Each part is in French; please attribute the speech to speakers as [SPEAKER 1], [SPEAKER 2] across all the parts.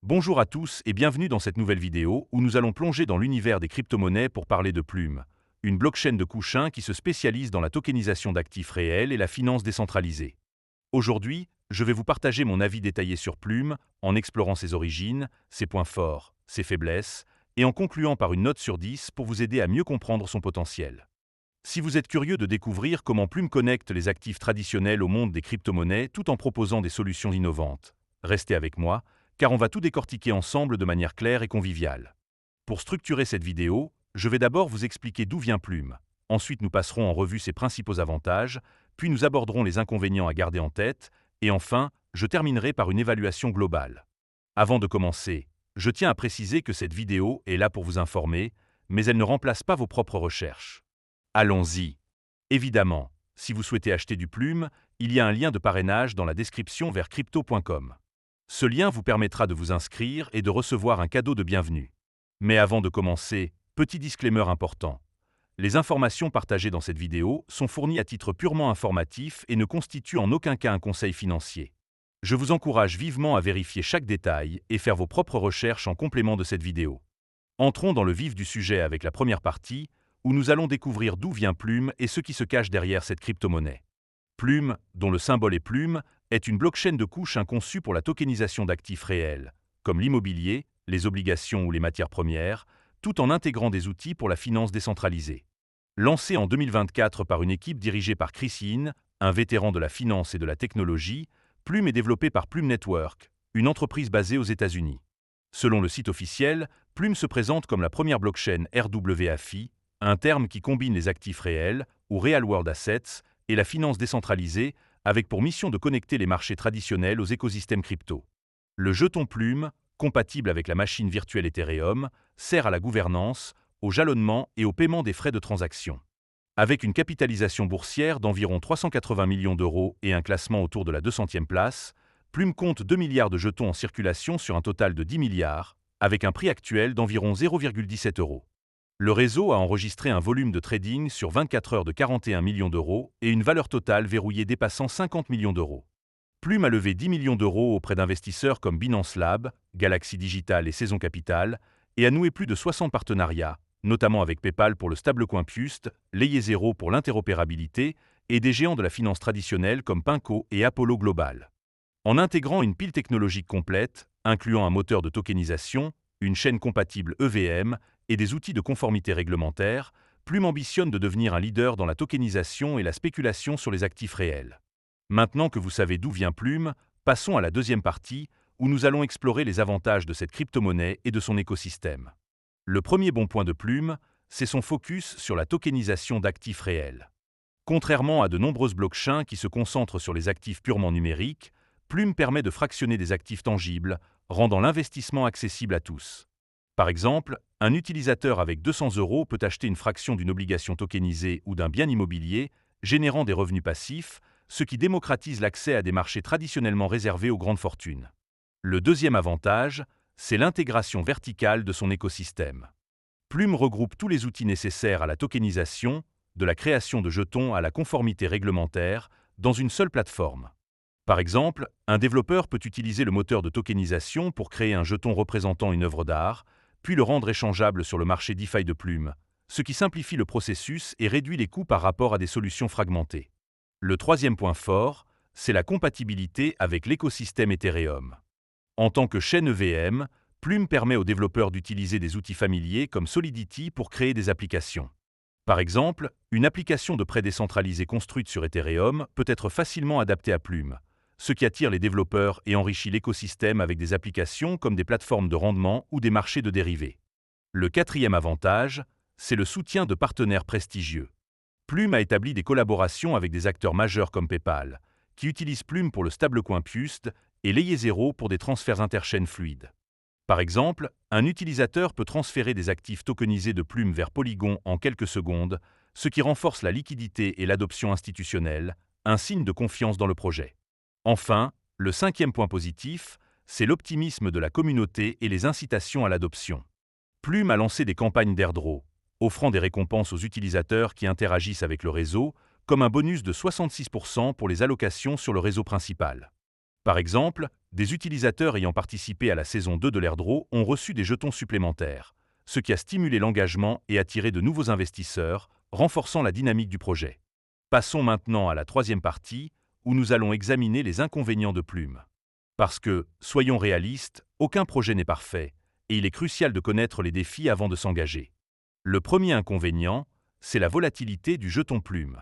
[SPEAKER 1] Bonjour à tous et bienvenue dans cette nouvelle vidéo où nous allons plonger dans l'univers des crypto-monnaies pour parler de Plume, une blockchain de couchins qui se spécialise dans la tokenisation d'actifs réels et la finance décentralisée. Aujourd'hui, je vais vous partager mon avis détaillé sur Plume en explorant ses origines, ses points forts, ses faiblesses et en concluant par une note sur 10 pour vous aider à mieux comprendre son potentiel. Si vous êtes curieux de découvrir comment Plume connecte les actifs traditionnels au monde des crypto-monnaies tout en proposant des solutions innovantes, restez avec moi, car on va tout décortiquer ensemble de manière claire et conviviale. Pour structurer cette vidéo, je vais d'abord vous expliquer d'où vient Plume. Ensuite, nous passerons en revue ses principaux avantages, puis nous aborderons les inconvénients à garder en tête, et enfin, je terminerai par une évaluation globale. Avant de commencer, je tiens à préciser que cette vidéo est là pour vous informer, mais elle ne remplace pas vos propres recherches. Allons-y. Évidemment, si vous souhaitez acheter du Plume, il y a un lien de parrainage dans la description vers crypto.com. Ce lien vous permettra de vous inscrire et de recevoir un cadeau de bienvenue. Mais avant de commencer, petit disclaimer important. Les informations partagées dans cette vidéo sont fournies à titre purement informatif et ne constituent en aucun cas un conseil financier. Je vous encourage vivement à vérifier chaque détail et faire vos propres recherches en complément de cette vidéo. Entrons dans le vif du sujet avec la première partie, où nous allons découvrir d'où vient Plume et ce qui se cache derrière cette crypto-monnaie. Plume, dont le symbole est Plume, est une blockchain de couchins conçue pour la tokenisation d'actifs réels, comme l'immobilier, les obligations ou les matières premières, tout en intégrant des outils pour la finance décentralisée. Lancée en 2024 par une équipe dirigée par Chris Yin, un vétéran de la finance et de la technologie, Plume est développée par Plume Network, une entreprise basée aux États-Unis. Selon le site officiel, Plume se présente comme la première blockchain RWAFI, un terme qui combine les actifs réels, ou Real World Assets, et la finance décentralisée, avec pour mission de connecter les marchés traditionnels aux écosystèmes crypto. Le jeton Plume, compatible avec la machine virtuelle Ethereum, sert à la gouvernance, au jalonnement et au paiement des frais de transaction. Avec une capitalisation boursière d'environ 380 millions d'euros et un classement autour de la 200e place, Plume compte 2 milliards de jetons en circulation sur un total de 10 milliards, avec un prix actuel d'environ 0,17 euros. Le réseau a enregistré un volume de trading sur 24 heures de 41 millions d'euros et une valeur totale verrouillée dépassant 50 millions d'euros. Plume a levé 10 millions d'euros auprès d'investisseurs comme Binance Lab, Galaxy Digital et Saison Capital, et a noué plus de 60 partenariats, notamment avec PayPal pour le stablecoin Piust, Layer0 pour l'interopérabilité et des géants de la finance traditionnelle comme Pinko et Apollo Global. En intégrant une pile technologique complète, incluant un moteur de tokenisation, une chaîne compatible EVM et des outils de conformité réglementaire, Plume ambitionne de devenir un leader dans la tokenisation et la spéculation sur les actifs réels. Maintenant que vous savez d'où vient Plume, passons à la deuxième partie, où nous allons explorer les avantages de cette crypto-monnaie et de son écosystème. Le premier bon point de Plume, c'est son focus sur la tokenisation d'actifs réels. Contrairement à de nombreuses blockchains qui se concentrent sur les actifs purement numériques, Plume permet de fractionner des actifs tangibles, rendant l'investissement accessible à tous. Par exemple, un utilisateur avec 200 € peut acheter une fraction d'une obligation tokenisée ou d'un bien immobilier, générant des revenus passifs, ce qui démocratise l'accès à des marchés traditionnellement réservés aux grandes fortunes. Le deuxième avantage, c'est l'intégration verticale de son écosystème. Plume regroupe tous les outils nécessaires à la tokenisation, de la création de jetons à la conformité réglementaire, dans une seule plateforme. Par exemple, un développeur peut utiliser le moteur de tokenisation pour créer un jeton représentant une œuvre d'art, puis le rendre échangeable sur le marché DeFi de Plume, ce qui simplifie le processus et réduit les coûts par rapport à des solutions fragmentées. Le troisième point fort, c'est la compatibilité avec l'écosystème Ethereum. En tant que chaîne EVM, Plume permet aux développeurs d'utiliser des outils familiers comme Solidity pour créer des applications. Par exemple, une application de prêt décentralisé construite sur Ethereum peut être facilement adaptée à Plume, ce qui attire les développeurs et enrichit l'écosystème avec des applications comme des plateformes de rendement ou des marchés de dérivés. Le quatrième avantage, c'est le soutien de partenaires prestigieux. Plume a établi des collaborations avec des acteurs majeurs comme PayPal, qui utilisent Plume pour le stablecoin Piust et Layer0 pour des transferts interchaînes fluides. Par exemple, un utilisateur peut transférer des actifs tokenisés de Plume vers Polygon en quelques secondes, ce qui renforce la liquidité et l'adoption institutionnelle, un signe de confiance dans le projet. Enfin, le cinquième point positif, c'est l'optimisme de la communauté et les incitations à l'adoption. Plume a lancé des campagnes d'airdrop, offrant des récompenses aux utilisateurs qui interagissent avec le réseau, comme un bonus de 66% pour les allocations sur le réseau principal. Par exemple, des utilisateurs ayant participé à la saison 2 de l'airdrop ont reçu des jetons supplémentaires, ce qui a stimulé l'engagement et attiré de nouveaux investisseurs, renforçant la dynamique du projet. Passons maintenant à la troisième partie, où nous allons examiner les inconvénients de Plume. Parce que, soyons réalistes, aucun projet n'est parfait, et il est crucial de connaître les défis avant de s'engager. Le premier inconvénient, c'est la volatilité du jeton Plume.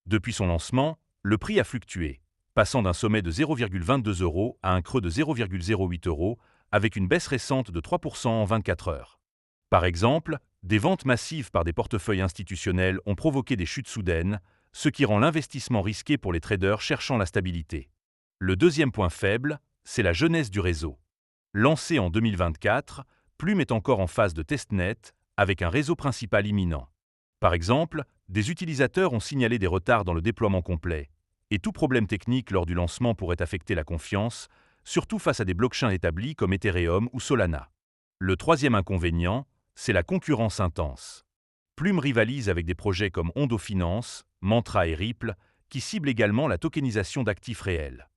[SPEAKER 1] Depuis son lancement, le prix a fluctué, passant d'un sommet de 0,22 € à un creux de 0,08 €, avec une baisse récente de 3% en 24 heures. Par exemple, des ventes massives par des portefeuilles institutionnels ont provoqué des chutes soudaines, ce qui rend l'investissement risqué pour les traders cherchant la stabilité. Le deuxième point faible, c'est la jeunesse du réseau. Lancé en 2024, Plume est encore en phase de testnet, avec un réseau principal imminent. Par exemple, des utilisateurs ont signalé des retards dans le déploiement complet, et tout problème technique lors du lancement pourrait affecter la confiance, surtout face à des blockchains établis comme Ethereum ou Solana. Le troisième inconvénient, c'est la concurrence intense. Plume rivalise avec des projets comme Ondo Finance, Mantra et Ripple, qui ciblent également la tokenisation d'actifs réels.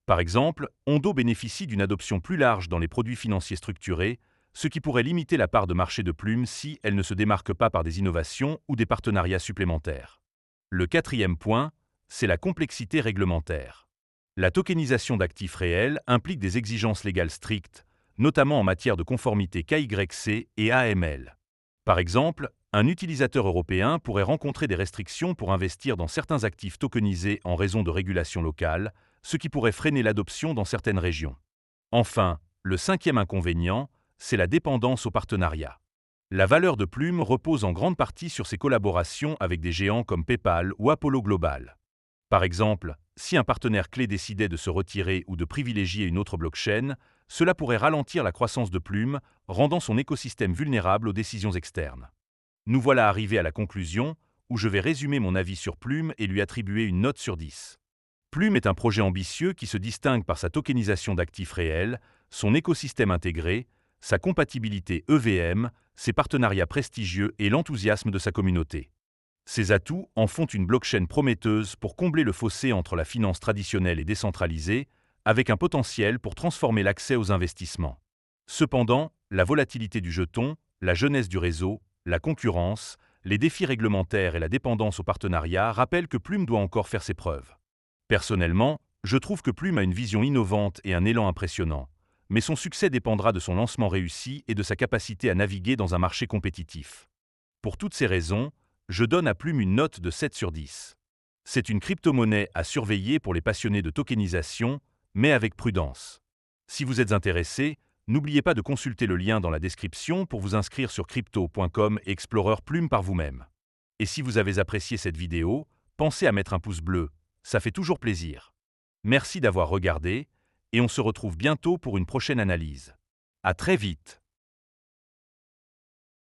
[SPEAKER 1] Par exemple, Ondo bénéficie d'une adoption plus large dans les produits financiers structurés, ce qui pourrait limiter la part de marché de Plume si elle ne se démarque pas par des innovations ou des partenariats supplémentaires. Le quatrième point, c'est la complexité réglementaire. La tokenisation d'actifs réels implique des exigences légales strictes, notamment en matière de conformité KYC et AML. Par exemple, un utilisateur européen pourrait rencontrer des restrictions pour investir dans certains actifs tokenisés en raison de régulations locales, ce qui pourrait freiner l'adoption dans certaines régions. Enfin, le cinquième inconvénient, c'est la dépendance au partenariat. La valeur de Plume repose en grande partie sur ses collaborations avec des géants comme PayPal ou Apollo Global. Par exemple, si un partenaire clé décidait de se retirer ou de privilégier une autre blockchain, cela pourrait ralentir la croissance de Plume, rendant son écosystème vulnérable aux décisions externes. Nous voilà arrivés à la conclusion, où je vais résumer mon avis sur Plume et lui attribuer une note sur 10. Plume est un projet ambitieux qui se distingue par sa tokenisation d'actifs réels, son écosystème intégré, sa compatibilité EVM, ses partenariats prestigieux et l'enthousiasme de sa communauté. Ces atouts en font une blockchain prometteuse pour combler le fossé entre la finance traditionnelle et décentralisée, avec un potentiel pour transformer l'accès aux investissements. Cependant, la volatilité du jeton, la jeunesse du réseau, la concurrence, les défis réglementaires et la dépendance aux partenariats rappellent que Plume doit encore faire ses preuves. Personnellement, je trouve que Plume a une vision innovante et un élan impressionnant, mais son succès dépendra de son lancement réussi et de sa capacité à naviguer dans un marché compétitif. Pour toutes ces raisons, je donne à Plume une note de 7 sur 10. C'est une crypto-monnaie à surveiller pour les passionnés de tokenisation, mais avec prudence. Si vous êtes intéressé, n'oubliez pas de consulter le lien dans la description pour vous inscrire sur crypto.com et explorer Plume par vous-même. Et si vous avez apprécié cette vidéo, pensez à mettre un pouce bleu, ça fait toujours plaisir. Merci d'avoir regardé, et on se retrouve bientôt pour une prochaine analyse. À très vite!